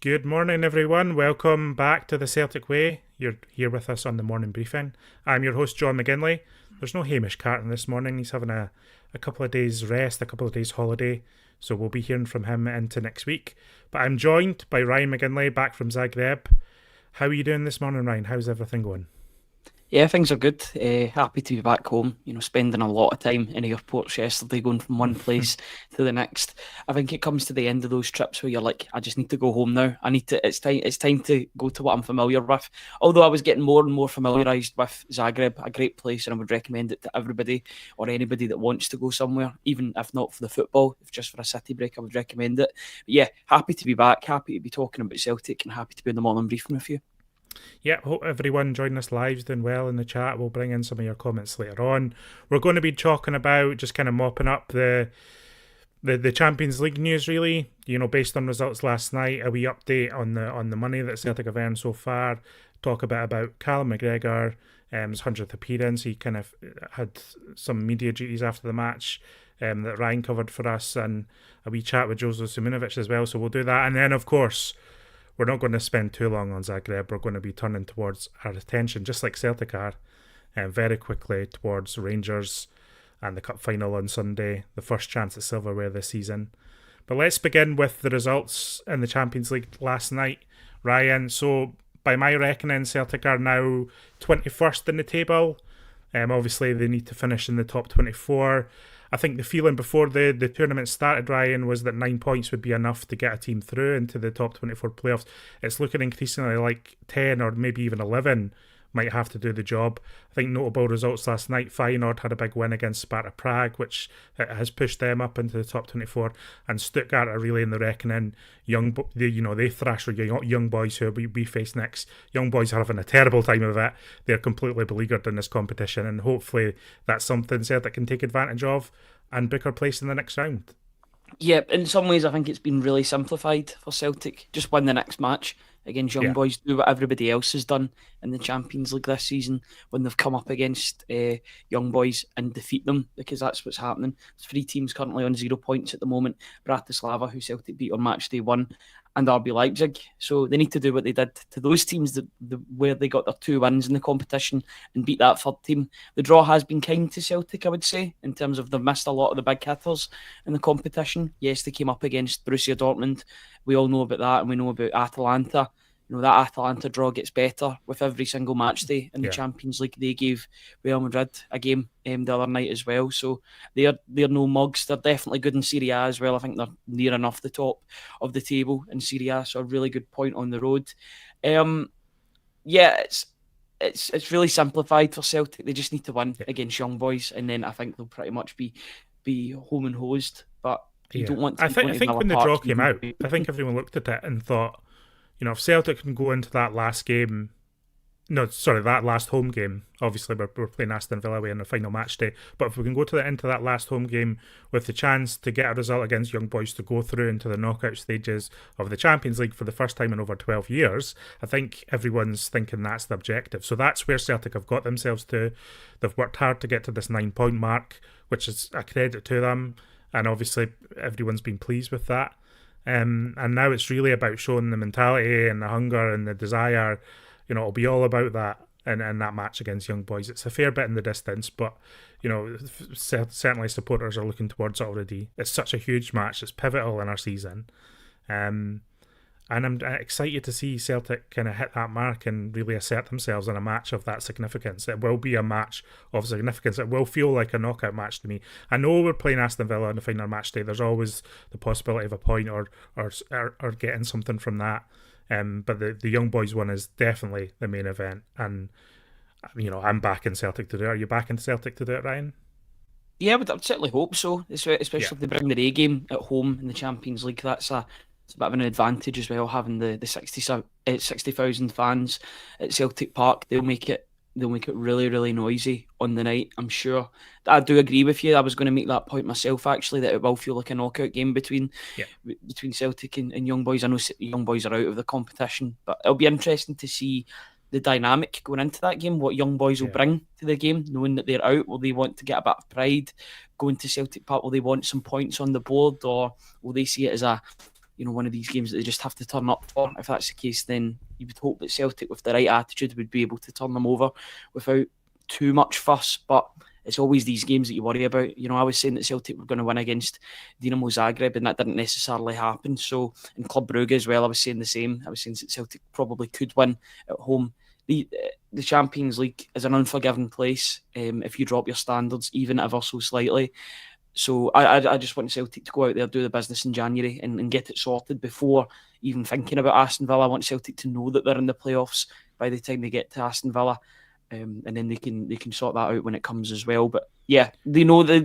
Good morning, everyone. Welcome back to the Celtic Way. You're here with us on the morning briefing. I'm your host, John McGinley. There's no Hamish Carton this morning. He's having a couple of days rest, a couple of days holiday, so we'll be hearing from him into next week. But I'm joined by Ryan McGinley, back from Zagreb. How are you doing this morning, Ryan? How's everything going? Yeah, things are good. Happy to be back home. Spending a lot of time in airports yesterday, going from one place to the next. I think it comes to the end of those trips where you're like, I just need to go home now. I need to. It's time. It's time to go to what I'm familiar with. Although I was getting more and more familiarised with Zagreb, a great place, and I would recommend it to everybody or anybody that wants to go somewhere, even if not for the football, if just for a city break, I would recommend it. But yeah, happy to be back. Happy to be talking about Celtic, and happy to be in the morning briefing with you. Yeah, hope everyone joining us live is doing well in the chat. We'll bring in some of your comments later on. We're going to be talking about just kind of mopping up the Champions League news, really. Based on results last night, a wee update on the money that Celtic have earned so far. Talk a bit about Callum McGregor, his 100th appearance. He kind of had some media duties after the match that Ryan covered for us, and a wee chat with Jozo Simunovic as well. So we'll do that, and then of course, we're not going to spend too long on Zagreb. We're going to be turning towards our attention, just like Celtic are, very quickly towards Rangers and the Cup final on Sunday, the first chance at silverware this season. But let's begin with the results in the Champions League last night, Ryan. So, by my reckoning, Celtic are now 21st in the table. Obviously, they need to finish in the top 24. I think the feeling before the tournament started, Ryan, was that 9 points would be enough to get a team through into the top 24 playoffs. It's looking increasingly like 10 or maybe even 11 might have to do the job. I think notable results last night. Feyenoord had a big win against Sparta Prague, which has pushed them up into the top 24. And Stuttgart are really in the reckoning. They thrash with young boys who we face next. Young boys are having a terrible time of it. They're completely beleaguered in this competition, and hopefully that's something Celtic can take advantage of and book our place in the next round. Yeah, in some ways, I think it's been really simplified for Celtic. Just win the next match against Young Yeah. Boys, do what everybody else has done in the Champions League this season when they've come up against Young Boys and defeat them, because that's what's happening. There's 3 teams currently on 0 points at the moment. Bratislava, who Celtic beat on match day 1, and RB Leipzig. So they need to do what they did to those teams where they got their 2 wins in the competition and beat that third team. The draw has been kind to Celtic, I would say, in terms of they've missed a lot of the big hitters in the competition. Yes, they came up against Borussia Dortmund. We all know about that, and we know about Atalanta. That Atalanta draw gets better with every single match day in the Champions League. They gave Real Madrid a game the other night as well. So they're no mugs. They're definitely good in Serie A as well. I think they're near enough the top of the table in Serie A. So a really good point on the road. It's really simplified for Celtic. They just need to win against Young Boys, and then I think they'll pretty much be home and hosed. But you don't want to. I think when the draw came out, I think everyone looked at it and thought, if Celtic can go into that last home game, obviously we're playing Aston Villa away in the final match day, but if we can go into that last home game with the chance to get a result against Young Boys to go through into the knockout stages of the Champions League for the first time in over 12 years, I think everyone's thinking that's the objective. So that's where Celtic have got themselves to. They've worked hard to get to this 9-point mark, which is a credit to them, and obviously everyone's been pleased with that. And now it's really about showing the mentality and the hunger and the desire. It'll be all about that in that match against Young Boys. It's a fair bit in the distance, but certainly supporters are looking towards it already. It's such a huge match. It's pivotal in our season. And I'm excited to see Celtic kind of hit that mark and really assert themselves in a match of that significance. It will be a match of significance. It will feel like a knockout match to me. I know we're playing Aston Villa on the final match day. There's always the possibility of a point or getting something from that. But the Young Boys one is definitely the main event. And, I'm backing Celtic to do it. Are you backing Celtic to do it, Ryan? Yeah, I would certainly hope so, especially if they bring their A game at home in the Champions League. It's a bit of an advantage as well, having the 60,000 fans at Celtic Park. They'll make it really, really noisy on the night, I'm sure. I do agree with you. I was going to make that point myself, actually, that it will feel like a knockout game between Celtic and Young Boys. I know Young Boys are out of the competition, but it'll be interesting to see the dynamic going into that game, what Young Boys will bring to the game, knowing that they're out. Will they want to get a bit of pride going to Celtic Park? Will they want some points on the board, or will they see it as a one of these games that they just have to turn up for. If that's the case, then you would hope that Celtic, with the right attitude, would be able to turn them over without too much fuss. But it's always these games that you worry about. I was saying that Celtic were going to win against Dinamo Zagreb, and that didn't necessarily happen. So in Club Brugge as well, I was saying the same. I was saying that Celtic probably could win at home. The Champions League is an unforgiving place if you drop your standards even ever so slightly. So I just want Celtic to go out there, do the business in January and get it sorted before even thinking about Aston Villa. I want Celtic to know that they're in the playoffs by the time they get to Aston Villa. And then they can sort that out when it comes as well. But yeah, they know that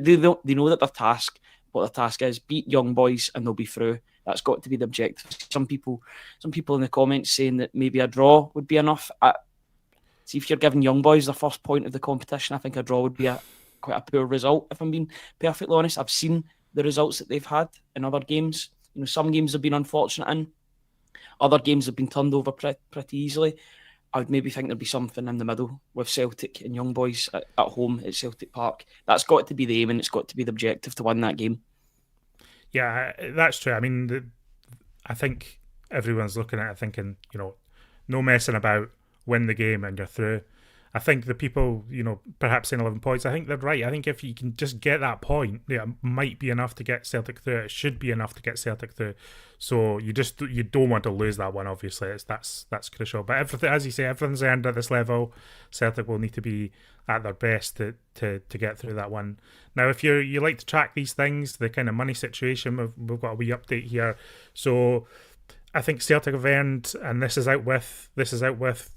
what their task is, beat Young Boys and they'll be through. That's got to be the objective. Some people in the comments saying that maybe a draw would be enough. See, if you're giving Young Boys the first point of the competition, I think a draw would be quite a poor result, if I'm being perfectly honest. I've seen the results that they've had in other games. Some games have been unfortunate in, other games have been turned over pretty easily. I would maybe think there'd be something in the middle with Celtic and Young Boys at home at Celtic Park. That's got to be the aim and it's got to be the objective to win that game. Yeah, that's true. I mean, I think everyone's looking at it thinking, no messing about, win the game and you're through. I think the people, perhaps saying 11 points, I think they're right. I think if you can just get that point, it might be enough to get Celtic through. It should be enough to get Celtic through. So you don't want to lose that one, obviously. That's crucial. But everything, as you say, everything's earned at this level. Celtic will need to be at their best to get through that one. Now, if you like to track these things, the kind of money situation, we've got a wee update here. So I think Celtic have earned, and this is out with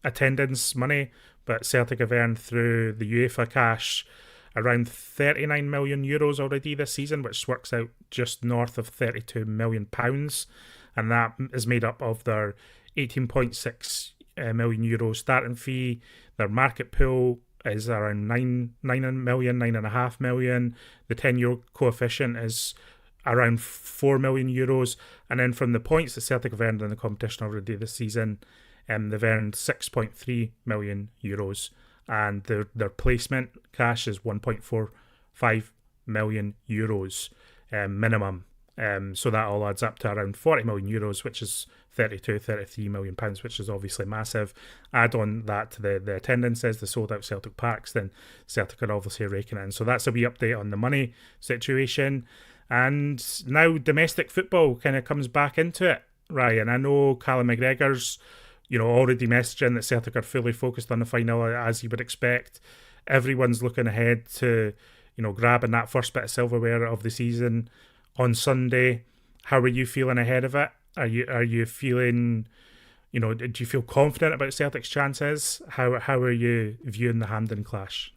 attendance money, but Celtic have earned through the UEFA cash around 39 million euros already this season, which works out just north of 32 million pounds, and that is made up of their 18.6 million euro starting fee. Their market pool is around 9.5 million. The 10-year coefficient is around 4 million euros, and then from the points that Celtic have earned in the competition already this season, they've earned 6.3 million euros, and their placement cash is 1.45 million euros minimum. So that all adds up to around 40 million euros, which is 33 million pounds, which is obviously massive. Add on that to the attendances, the sold out Celtic Parks, then Celtic are obviously raking in. So that's a wee update on the money situation. And now domestic football kind of comes back into it, Ryan. I know Callum McGregor's already messaging that Celtic are fully focused on the final, as you would expect. Everyone's looking ahead to, grabbing that first bit of silverware of the season on Sunday. How are you feeling ahead of it? Are you feeling, do you feel confident about Celtic's chances? How are you viewing the Hampden clash?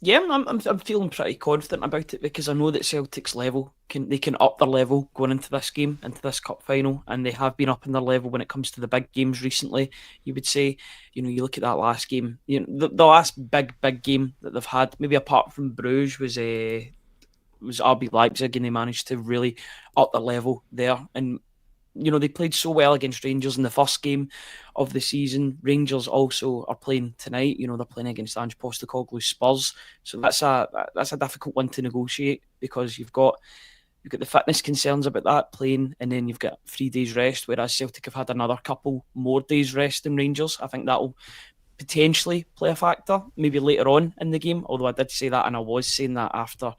Yeah, I'm feeling pretty confident about it because I know that Celtic's level can up their level going into this game, into this cup final, and they have been up in their level when it comes to the big games recently. You would say, you look at that last game, the last big game that they've had, maybe apart from Bruges, was RB Leipzig, and they managed to really up their level there. And they played so well against Rangers in the first game of the season. Rangers also are playing tonight. They're playing against Ange Postecoglou's Spurs. So that's a difficult one to negotiate because you've got the fitness concerns about that playing, and then you've got 3 days rest, whereas Celtic have had another couple more days rest than Rangers. I think that'll potentially play a factor, maybe later on in the game, although I did say that, and I was saying that after,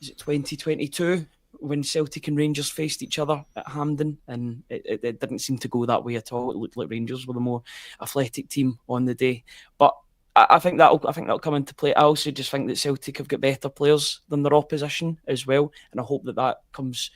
is it 2022? When Celtic and Rangers faced each other at Hampden, and it didn't seem to go that way at all. It looked like Rangers were the more athletic team on the day. But I think that'll come into play. I also just think that Celtic have got better players than their opposition as well, and I hope that comes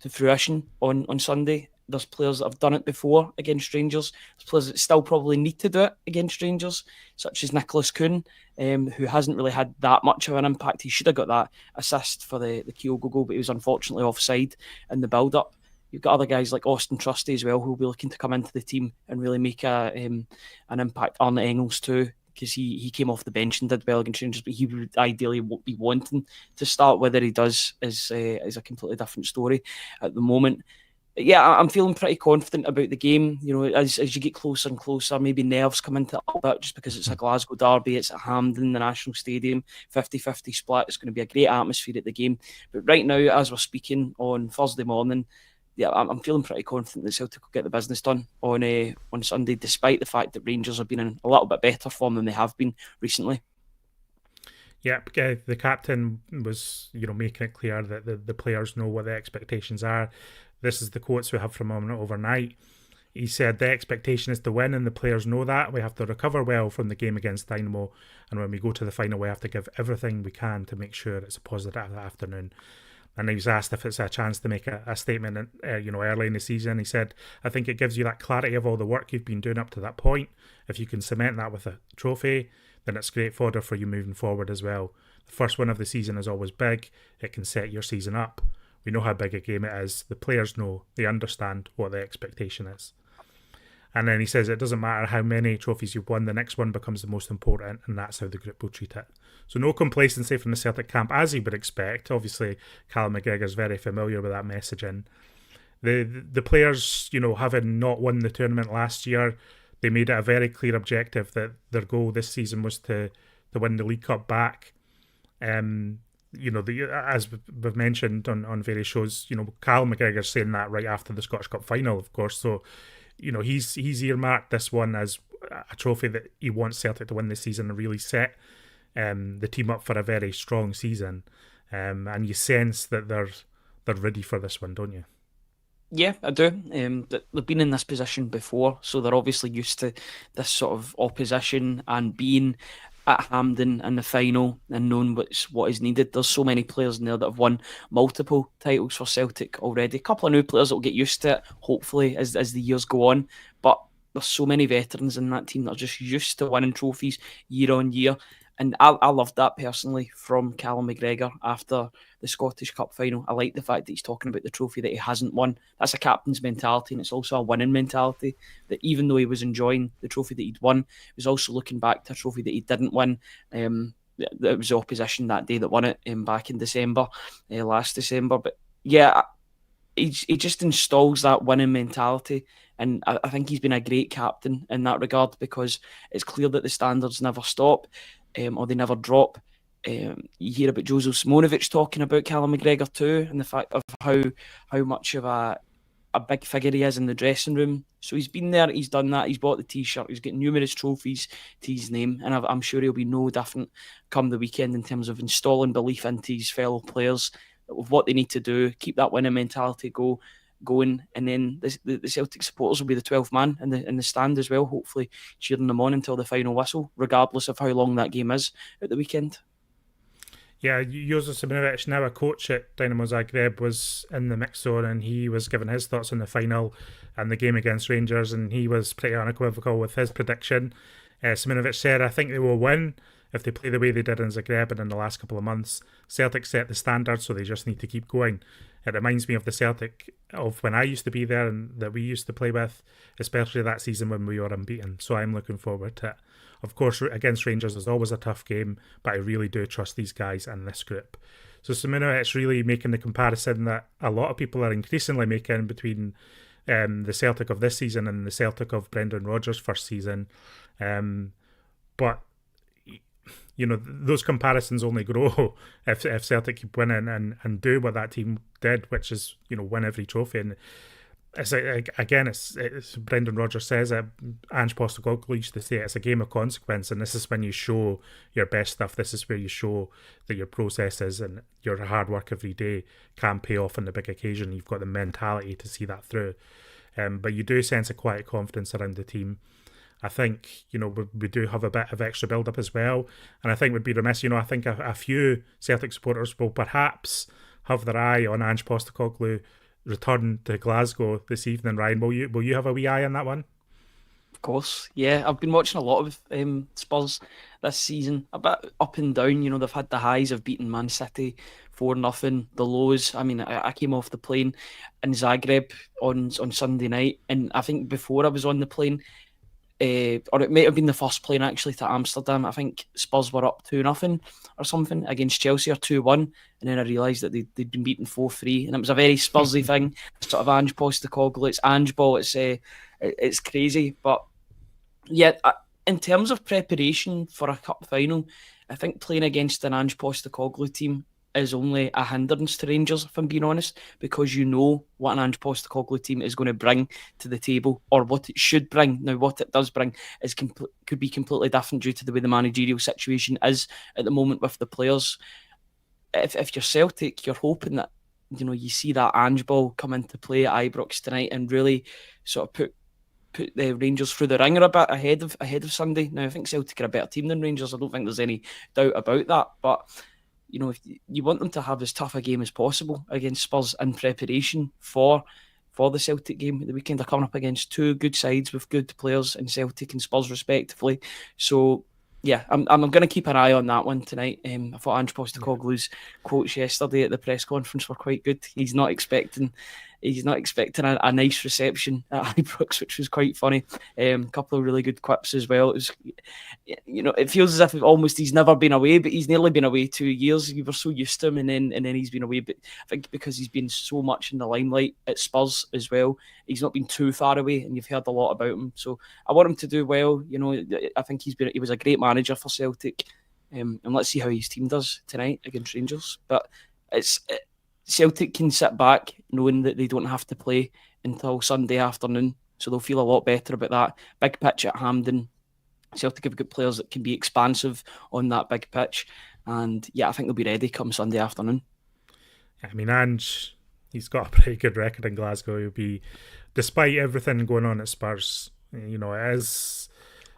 to fruition on Sunday. There's players that have done it before against Rangers. There's players that still probably need to do it against Rangers, such as Nicholas Kuhn, who hasn't really had that much of an impact. He should have got that assist for the Kyogo goal, but he was unfortunately offside in the build-up. You've got other guys like Austin Trusty as well, who will be looking to come into the team and really make an impact. Arne Engels too, because he came off the bench and did well against Rangers, but he would ideally be wanting to start. Whether he does is a completely different story at the moment. Yeah, I'm feeling pretty confident about the game. You know, as you get closer and closer, maybe nerves come into it a bit just because it's a Glasgow derby, it's at Hampden, the National Stadium, 50-50 split. It's going to be a great atmosphere at the game. But right now, as we're speaking on Thursday morning, yeah, I'm feeling pretty confident that Celtic will get the business done on Sunday, despite the fact that Rangers have been in a little bit better form than they have been recently. Yeah, the captain was, making it clear that the players know what the expectations are. This is the quotes we have from him overnight. He said the expectation is to win, and the players know that. We have to recover well from the game against Dynamo, and when we go to the final, we have to give everything we can to make sure it's a positive afternoon. And he was asked if it's a chance to make a statement, early in the season. He said, "I think it gives you that clarity of all the work you've been doing up to that point. If you can cement that with a trophy, then it's great fodder for you moving forward as well. The first win of the season is always big. It can set your season up. We know how big a game it is. The players know. They understand what the expectation is." And then he says it doesn't matter how many trophies you've won, the next one becomes the most important, and that's how the group will treat it. So no complacency from the Celtic camp, as he would expect. Obviously, Callum McGregor's very familiar with that messaging. The players, having not won the tournament last year, they made it a very clear objective that their goal this season was to win the League Cup back. As we've mentioned on various shows, Callum McGregor's saying that right after the Scottish Cup final, of course. So, he's earmarked this one as a trophy that he wants Celtic to win this season and really set the team up for a very strong season. And you sense that they're ready for this one, don't you? Yeah, I do. They've been in this position before, so they're obviously used to this sort of opposition and being at Hampden in the final and knowing what is needed. There's so many players in there that have won multiple titles for Celtic already. A couple of new players that will get used to it, hopefully, as the years go on. But there's so many veterans in that team that are just used to winning trophies year on year. And I loved that personally from Callum McGregor after the Scottish Cup final. I like the fact that he's talking about the trophy that he hasn't won. That's a captain's mentality, and it's also a winning mentality. That even though he was enjoying the trophy that he'd won, he was also looking back to a trophy that he didn't win. It was the opposition that day that won it back in December, last December. But yeah, he just installs that winning mentality. And I think he's been a great captain in that regard because it's clear that the standards never stop or they never drop. You hear about Joseph Simonovic talking about Callum McGregor too, and the fact of how much of a big figure he is in the dressing room. So he's been there, he's done that, he's bought the T-shirt, he's got numerous trophies to his name, and I'm sure he'll be no different come the weekend in terms of installing belief into his fellow players of what they need to do, keep that winning mentality going, and then the Celtic supporters will be the 12th man in the stand as well, hopefully cheering them on until the final whistle, regardless of how long that game is at the weekend. Yeah, Josef Simonovic, now a coach at Dynamo Zagreb, was in the mix zone, and he was giving his thoughts on the final and the game against Rangers, and he was pretty unequivocal with his prediction. Simonovic said, "I think they will win if they play the way they did in Zagreb and in the last couple of months. Celtic set the standard, so they just need to keep going. It reminds me of the Celtic of when I used to be there and that we used to play with, especially that season when we were unbeaten. So I'm looking forward to it. Of course, against Rangers is always a tough game, but I really do trust these guys and this group." So Simonovic really making the comparison that a lot of people are increasingly making between the Celtic of this season and the Celtic of Brendan Rodgers' first season. But those comparisons only grow if Celtic keep winning and do what that team did, which is win every trophy. And it's again, it's Brendan Rodgers says it. Ange Postecoglou used to say it's a game of consequence, and this is when you show your best stuff. This is where you show that your processes and your hard work every day can pay off on the big occasion. You've got the mentality to see that through. But you do sense a quiet confidence around the team. I think, we do have a bit of extra build-up as well. And I think we'd be remiss, I think a few Celtic supporters will perhaps have their eye on Ange Postecoglou return to Glasgow this evening. Ryan, will you have a wee eye on that one? Of course, yeah. I've been watching a lot of Spurs this season, a bit up and down. They've had the highs of beating Man City 4-0, the lows. I mean, I came off the plane in Zagreb on Sunday night, and I think before I was on the plane, or it might have been the first plane actually to Amsterdam. I think Spurs were up 2-0 or something against Chelsea, or 2-1, and then I realised that they'd been beaten 4-3, and it was a very Spursy thing, sort of Ange Postecoglou. It's Ange ball. It's crazy, but yeah. In terms of preparation for a cup final, I think playing against an Ange Postecoglou team is only a hindrance to Rangers, if I'm being honest, because you know what an Ange Postecoglou team is going to bring to the table, or what it should bring. Now, what it does bring is could be completely different due to the way the managerial situation is at the moment with the players. If you're Celtic, you're hoping that you see that Ange ball come into play at Ibrox tonight and really sort of put the Rangers through the ringer a bit ahead of Sunday. Now, I think Celtic are a better team than Rangers. I don't think there's any doubt about that, but if you want them to have as tough a game as possible against Spurs in preparation for the Celtic game at the weekend. They're coming up against two good sides with good players in Celtic and Spurs respectively. So yeah, I'm going to keep an eye on that one tonight. I thought Ange Postecoglou's quotes yesterday at the press conference were quite good. He's not expecting a nice reception at Ibrox, which was quite funny. A couple of really good quips as well. It was, it feels as if he's never been away, but he's nearly been away 2 years. We were so used to him, and then he's been away. But I think because he's been so much in the limelight at Spurs as well, he's not been too far away, and you've heard a lot about him. So I want him to do well. I think he was a great manager for Celtic, and let's see how his team does tonight against Rangers. But Celtic can sit back knowing that they don't have to play until Sunday afternoon, so they'll feel a lot better about that. Big pitch at Hampden. Celtic have got players that can be expansive on that big pitch, and yeah, I think they'll be ready come Sunday afternoon. I mean, Ange, he's got a pretty good record in Glasgow. He'll be, despite everything going on at Spurs, as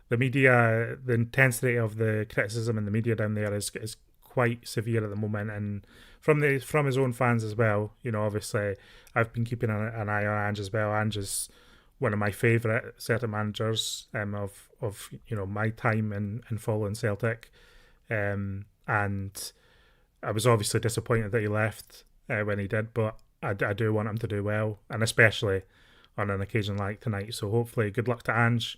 the media, the intensity of the criticism in the media down there is quite severe at the moment, and from his own fans as well. Obviously, I've been keeping an eye on Ange as well. Ange is one of my favourite Celtic managers of my time in following Celtic, and I was obviously disappointed that he left when he did, but I do want him to do well, and especially on an occasion like tonight. So hopefully, good luck to Ange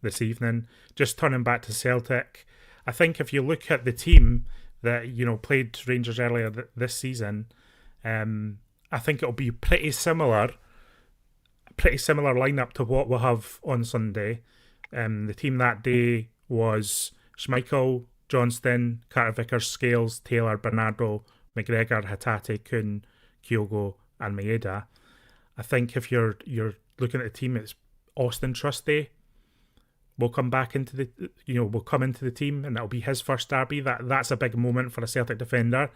this evening. Just turning back to Celtic, I think if you look at the team that played Rangers earlier this season, I think it'll be pretty similar lineup to what we'll have on Sunday. The team that day was Schmeichel, Johnston, Carter-Vickers, Scales, Taylor, Bernardo, McGregor, Hatate, Kuhn, Kyogo, and Maeda. I think if you're looking at the team, it's Austin Trusty will come back into the team, and that'll be his first derby. That's a big moment for a Celtic defender,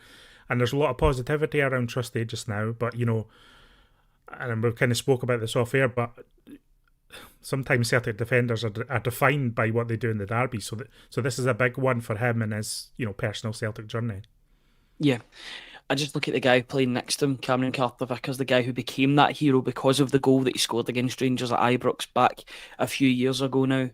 and there's a lot of positivity around Trusty just now. But and we kind of spoke about this off air, but sometimes Celtic defenders are defined by what they do in the derby. So this is a big one for him in his personal Celtic journey. Yeah. I just look at the guy playing next to him, Cameron Carter-Vickers, the guy who became that hero because of the goal that he scored against Rangers at Ibrox back a few years ago now.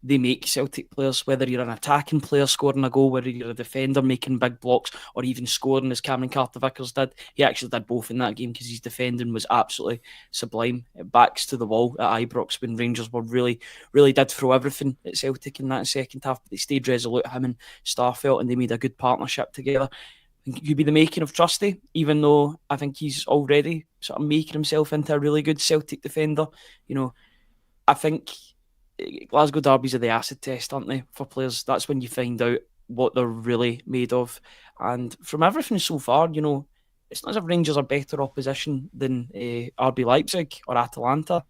They make Celtic players, whether you're an attacking player scoring a goal, whether you're a defender making big blocks, or even scoring as Cameron Carter-Vickers did. He actually did both in that game because his defending was absolutely sublime. Backs to the wall at Ibrox when Rangers were really, really did throw everything at Celtic in that second half, but they stayed resolute, him and Starfelt, and they made a good partnership together. Could be the making of Trusty, even though I think he's already sort of making himself into a really good Celtic defender. I think Glasgow derbies are the acid test, aren't they, for players? That's when you find out what they're really made of. And from everything so far, it's not as if Rangers are better opposition than RB Leipzig or Atalanta.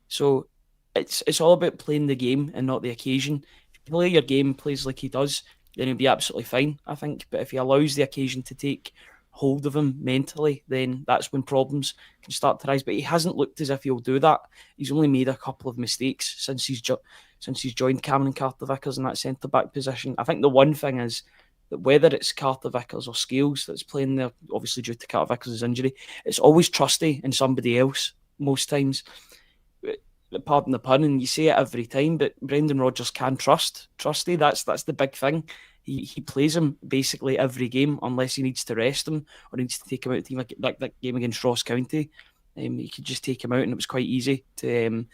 So it's all about playing the game and not the occasion. If you play your game, plays like he does, then he'll be absolutely fine, I think. But if he allows the occasion to take hold of him mentally, then that's when problems can start to rise. But he hasn't looked as if he'll do that. He's only made a couple of mistakes since he's joined Cameron Carter-Vickers in that centre-back position. I think the one thing is that whether it's Carter-Vickers or Scales that's playing there, obviously due to Carter-Vickers' injury, it's always Trusty and somebody else most times. Pardon the pun, and you say it every time, but Brendan Rodgers can trust Trusty. That's the big thing. He plays him basically every game unless he needs to rest him or needs to take him out of the team, like that game against Ross County. He could just take him out, and it was quite easy to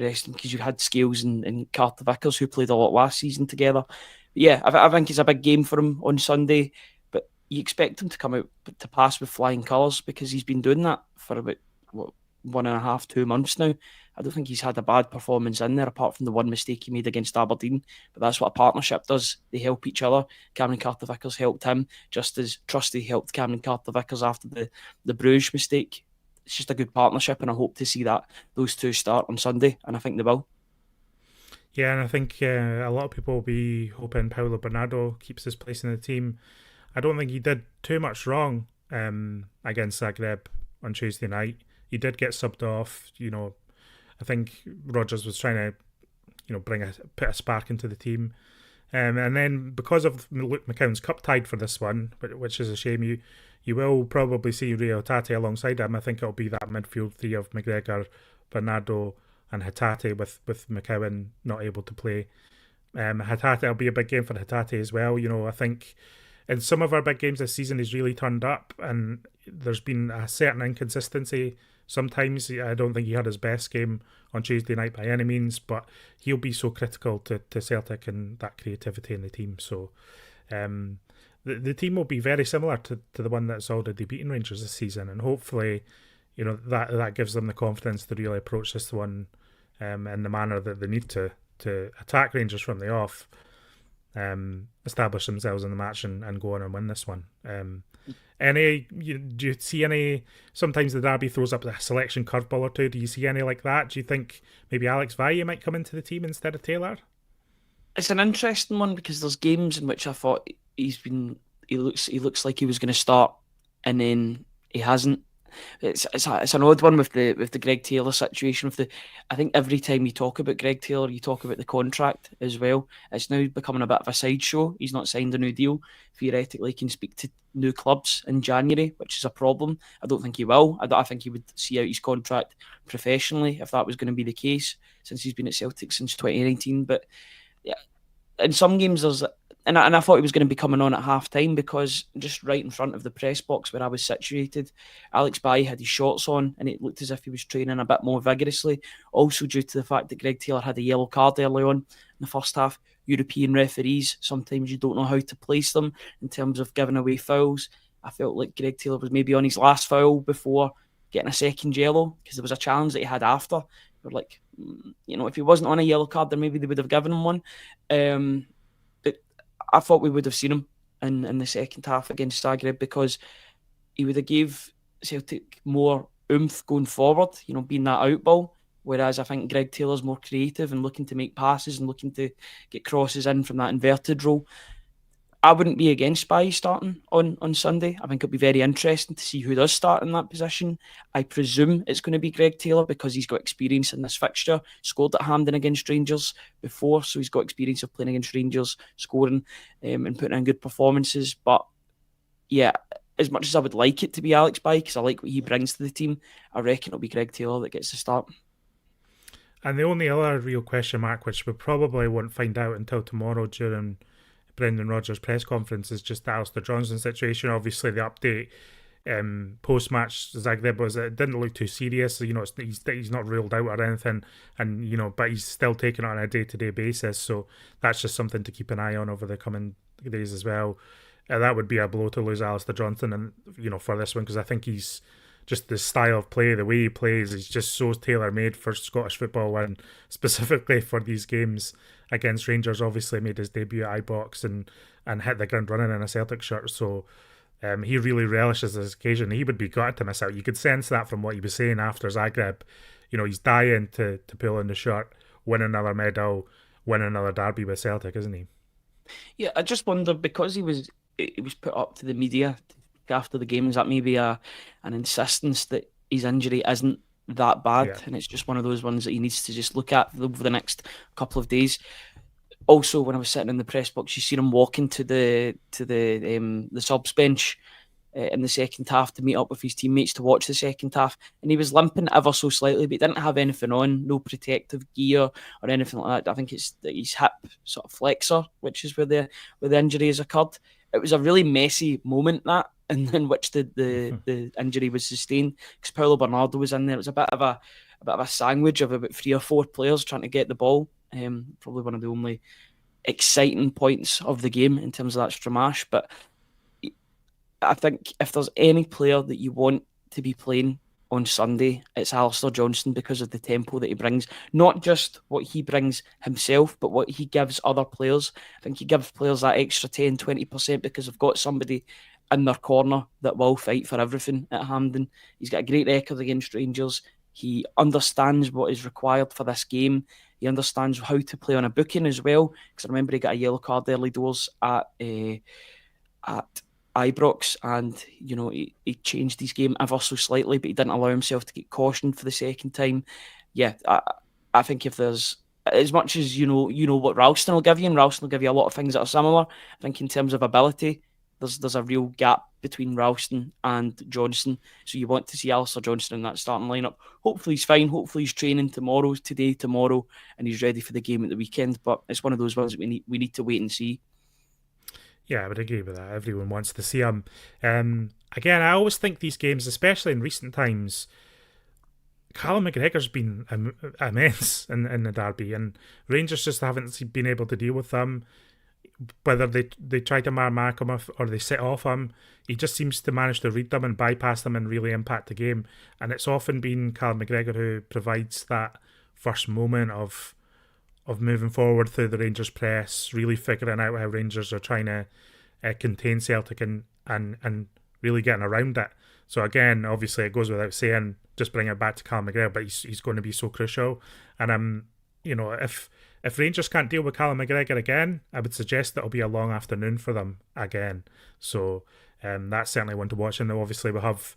rest him, because you had Scales and Carter Vickers, who played a lot last season together. But yeah, I think it's a big game for him on Sunday, but you expect him to come out to pass with flying colours, because he's been doing that for about 1.5, 2 months now. I don't think he's had a bad performance in there, apart from the one mistake he made against Aberdeen. But that's what a partnership does. They help each other. Cameron Carter-Vickers helped him, just as Trusty helped Cameron Carter-Vickers after the Bruges mistake. It's just a good partnership, and I hope to see that those two start on Sunday, and I think they will. Yeah, and I think a lot of people will be hoping Paulo Bernardo keeps his place in the team. I don't think he did too much wrong against Zagreb on Tuesday night. He did get subbed off. I think Rodgers was trying to, put a spark into the team. And then because of Luke McCown's cup tied for this one, which is a shame, you will probably see Rio Hatate alongside him. I think it'll be that midfield three of McGregor, Bernardo and Hatate, with McCowan not able to play. Hatate will be a big game for Hatate as well. I think in some of our big games this season he's really turned up, and there's been a certain inconsistency. Sometimes I don't think he had his best game on Tuesday night by any means, but he'll be so critical to Celtic and that creativity in the team. So the team will be very similar to the one that's already beaten Rangers this season, and hopefully that gives them the confidence to really approach this one in the manner that they need to attack Rangers from the off, establish themselves in the match and go on and win this one. Do you see any? Sometimes the derby throws up a selection curveball or two. Do you see any like that? Do you think maybe Alex Valle might come into the team instead of Taylor? It's an interesting one, because there's games in which I thought he looks like he was going to start, and then he hasn't. It's an odd one with the Greg Taylor situation. I think every time you talk about Greg Taylor, you talk about the contract as well. It's now becoming a bit of a sideshow. He's not signed a new deal. Theoretically, he can speak to new clubs in January, which is a problem. I don't think he will. I think he would see out his contract professionally if that was going to be the case, since he's been at Celtic since 2019. But yeah, in some games and I thought he was going to be coming on at half time, because just right in front of the press box where I was situated, Alex Bailly had his shorts on, and it looked as if he was training a bit more vigorously. Also, due to the fact that Greg Taylor had a yellow card early on in the first half. European referees, sometimes you don't know how to place them in terms of giving away fouls. I felt like Greg Taylor was maybe on his last foul before getting a second yellow, because there was a challenge that he had after. We're like, if he wasn't on a yellow card, then maybe they would have given him one. But I thought we would have seen him in the second half against Zagreb, because he would have gave Celtic more oomph going forward, being that out ball. Whereas I think Greg Taylor's more creative and looking to make passes and looking to get crosses in from that inverted role. I wouldn't be against Bailly starting on Sunday. I think it'll be very interesting to see who does start in that position. I presume it's going to be Greg Taylor, because he's got experience in this fixture. Scored at Hampden against Rangers before, so he's got experience of playing against Rangers, scoring and putting in good performances. But yeah, as much as I would like it to be Alex Bailly, because I like what he brings to the team, I reckon it'll be Greg Taylor that gets the start. And the only other real question mark, which we probably won't find out until tomorrow during Brendan Rodgers' press conference, is just the Alistair Johnston situation. Obviously, the update post-match Zagreb was it didn't look too serious. He's not ruled out or anything, and but he's still taking it on a day-to-day basis. So that's just something to keep an eye on over the coming days as well. That would be a blow to lose Alistair Johnston, and for this one, because I think he's just the style of play, the way he plays, is just so tailor-made for Scottish football, and specifically for these games against Rangers. Obviously made his debut at iBox and hit the ground running in a Celtic shirt, so he really relishes this occasion. He would be gutted to miss out. You could sense that from what he was saying after Zagreb. He's dying to pull in the shirt, win another medal, win another derby with Celtic, isn't he? Yeah, I just wonder, because he was put up to the media after the game, is that maybe an insistence that his injury isn't that bad, and it's just one of those ones that he needs to just look at over the next couple of days. Also, when I was sitting in the press box, you see him walking to the subs bench in the second half to meet up with his teammates to watch the second half, and he was limping ever so slightly, but he didn't have anything on, no protective gear or anything like that. I think it's his hip sort of flexor, which is where the injury has occurred. It was a really messy moment, that, and in which the injury was sustained, because Paulo Bernardo was in there. It was a bit of bit of a sandwich of about 3 or 4 players trying to get the ball. Probably one of the only exciting points of the game in terms of that Stramash. But I think if there's any player that you want to be playing on Sunday, it's Alistair Johnston because of the tempo that he brings. Not just what he brings himself, but what he gives other players. I think he gives players that extra 10, 20% because they've got somebody in their corner that will fight for everything at Hampden. He's got a great record against Rangers. He understands what is required for this game. He understands how to play on a booking as well. Because I remember he got a yellow card early doors at Ibrox, and he changed his game ever so slightly, but he didn't allow himself to get cautioned for the second time. Yeah, I think if there's, as much as you know what Ralston will give you, and Ralston will give you a lot of things that are similar, I think in terms of ability, there's a real gap between Ralston and Johnston. So you want to see Alistair Johnston in that starting lineup. Hopefully he's fine. Hopefully he's training tomorrow, and he's ready for the game at the weekend. But it's one of those ones that we need to wait and see. Yeah, I would agree with that. Everyone wants to see him. Again, I always think these games, especially in recent times, Callum McGregor's been immense in the derby, and Rangers just haven't been able to deal with them. Whether they try to mark him or they set off him, he just seems to manage to read them and bypass them and really impact the game. And it's often been Callum McGregor who provides that first moment of moving forward through the Rangers press, really figuring out how Rangers are trying to contain Celtic and really getting around it. So again, obviously it goes without saying, just bring it back to Callum McGregor, but he's going to be so crucial. And if Rangers can't deal with Callum McGregor again, I would suggest that it'll be a long afternoon for them again. So that's certainly one to watch. And obviously we'll have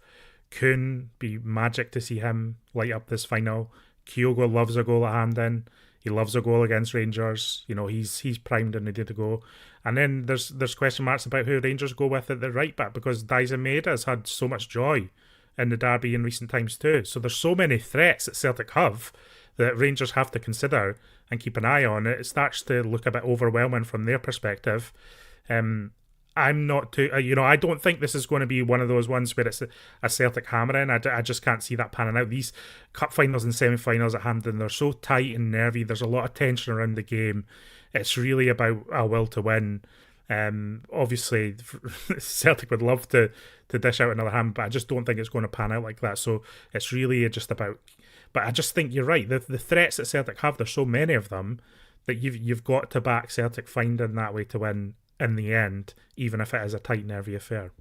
Kuhn, be magic to see him light up this final. Kyogo loves a goal at Hampden. He loves a goal against Rangers. He's primed and ready to go. And then there's question marks about who Rangers go with at the right back, because Dyson Maeda has had so much joy in the derby in recent times too. So there's so many threats that Celtic have that Rangers have to consider and keep an eye on. It starts to look a bit overwhelming from their perspective. I'm not too, I don't think this is going to be one of those ones where it's a Celtic hammering. I just can't see that panning out. These cup finals and semi-finals at Hampden, they're so tight and nervy. There's a lot of tension around the game. It's really about a will to win. Obviously, Celtic would love to dish out another hand, but I just don't think it's going to pan out like that. So it's really just about. But I just think you're right. The threats that Celtic have, there's so many of them that you've got to back Celtic finding that way to win in the end, even if it is a tight, nervy affair.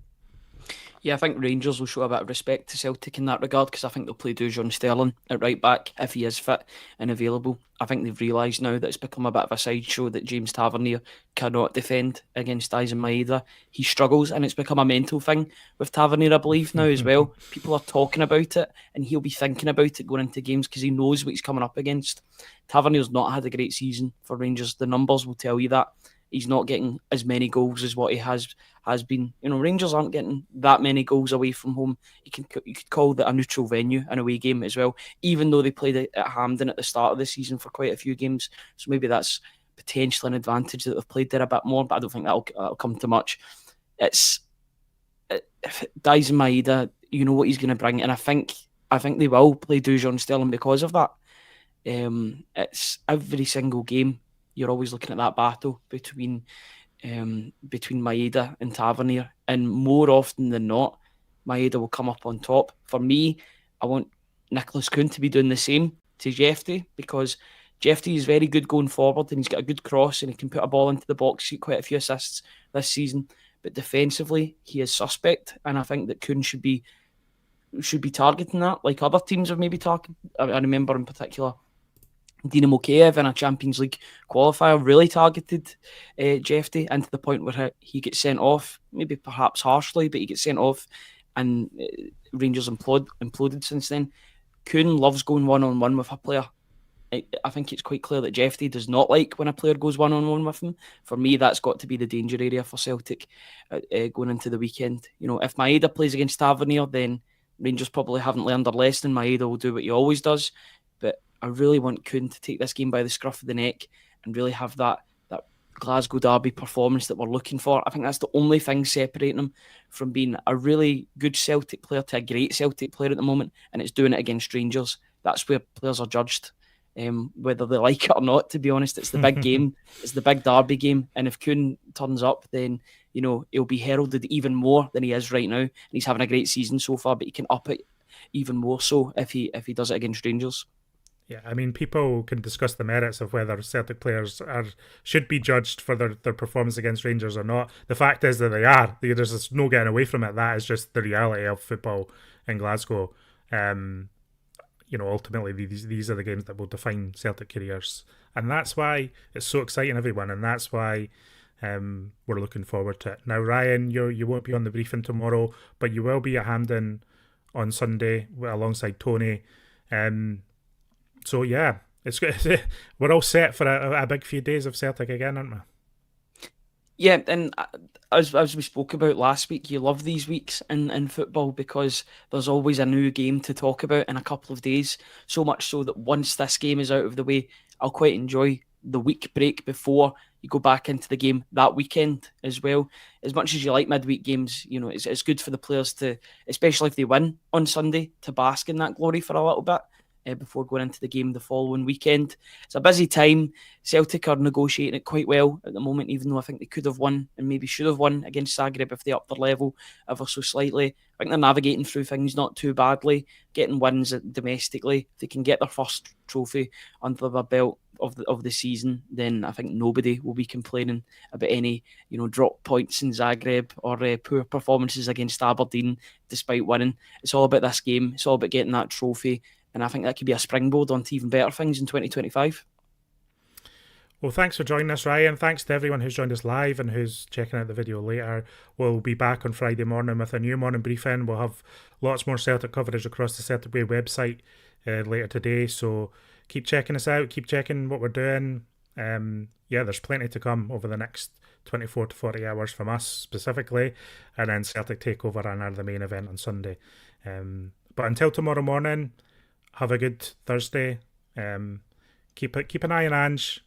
Yeah, I think Rangers will show a bit of respect to Celtic in that regard, because I think they'll play Dujon Sterling at right back if he is fit and available. I think they've realised now that it's become a bit of a sideshow that James Tavernier cannot defend against Dyson Maeda. He struggles, and it's become a mental thing with Tavernier, I believe, now as well. People are talking about it, and he'll be thinking about it going into games because he knows what he's coming up against. Tavernier's not had a great season for Rangers. The numbers will tell you that. He's not getting as many goals as what he has been. Rangers aren't getting that many goals away from home. You could call that a neutral venue, an away game as well, even though they played at Hampden at the start of the season for quite a few games. So maybe that's potentially an advantage that they've played there a bit more, but I don't think that'll come to much. It's Dyson Maeda, you know what he's going to bring, and I think they will play Dujon Sterling because of that. It's every single game. You're always looking at that battle between Maeda and Tavernier, and more often than not, Maeda will come up on top. For me, I want Nicholas Kuhn to be doing the same to Jefty, because Jefty is very good going forward, and he's got a good cross, and he can put a ball into the box. He's got quite a few assists this season, but defensively he is suspect, and I think that Kuhn should be targeting that, like other teams have maybe targeted. I remember in particular Dinamo Kiev in a Champions League qualifier really targeted Jefty, and to the point where he gets sent off, maybe perhaps harshly, but he gets sent off, and Rangers imploded since then. Kuhn loves going one-on-one with a player. I think it's quite clear that Jefty does not like when a player goes one-on-one with him. For me, that's got to be the danger area for Celtic going into the weekend. If Maeda plays against Tavernier, then Rangers probably haven't learned their lesson. Maeda will do what he always does, but I really want Kuhn to take this game by the scruff of the neck and really have that Glasgow derby performance that we're looking for. I think that's the only thing separating him from being a really good Celtic player to a great Celtic player at the moment, and it's doing it against Rangers. that's where players are judged. Whether they like it or not, to be honest, it's the big game, it's the big derby game, and if Kuhn turns up, then he'll be heralded even more than he is right now, and he's having a great season so far. But he can up it even more so if he does it against Rangers. Yeah, I mean, people can discuss the merits of whether Celtic players should be judged for their performance against Rangers or not. The fact is that they are. There's just no getting away from it. That is just the reality of football in Glasgow. Ultimately these are the games that will define Celtic careers, and that's why it's so exciting, everyone, and that's why we're looking forward to it. Now, Ryan, you won't be on the briefing tomorrow, but you will be at Hampden on Sunday alongside Tony. So yeah, it's we're all set for a big few days of Celtic again, aren't we? Yeah, and as we spoke about last week, you love these weeks in football because there's always a new game to talk about in a couple of days. So much so that once this game is out of the way, I'll quite enjoy the week break before you go back into the game that weekend as well. As much as you like midweek games, it's good for the players to, especially if they win on Sunday, to bask in that glory for a little bit. Before going into the game the following weekend. It's a busy time. Celtic are negotiating it quite well at the moment, even though I think they could have won and maybe should have won against Zagreb if they upped their level ever so slightly. I think they're navigating through things not too badly, getting wins domestically. If they can get their first trophy under their belt of the season, then I think nobody will be complaining about any drop points in Zagreb or poor performances against Aberdeen despite winning. It's all about this game. It's all about getting that trophy. And I think that could be a springboard onto even better things in 2025. Well, thanks for joining us, Ryan. Thanks to everyone who's joined us live and who's checking out the video later. We'll be back on Friday morning with a new morning briefing. We'll have lots more Celtic coverage across the Celtic Way website later today. So keep checking us out. Keep checking what we're doing. There's plenty to come over the next 24 to 40 hours from us specifically. And then Celtic Takeover and are the main event on Sunday. But until tomorrow morning, have a good Thursday. Keep an eye on Ange.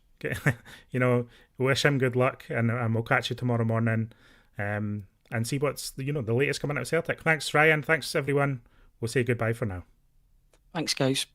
Wish him good luck, and we'll catch you tomorrow morning. And see what's the latest coming out of Celtic. Thanks, Ryan. Thanks, everyone. We'll say goodbye for now. Thanks, guys.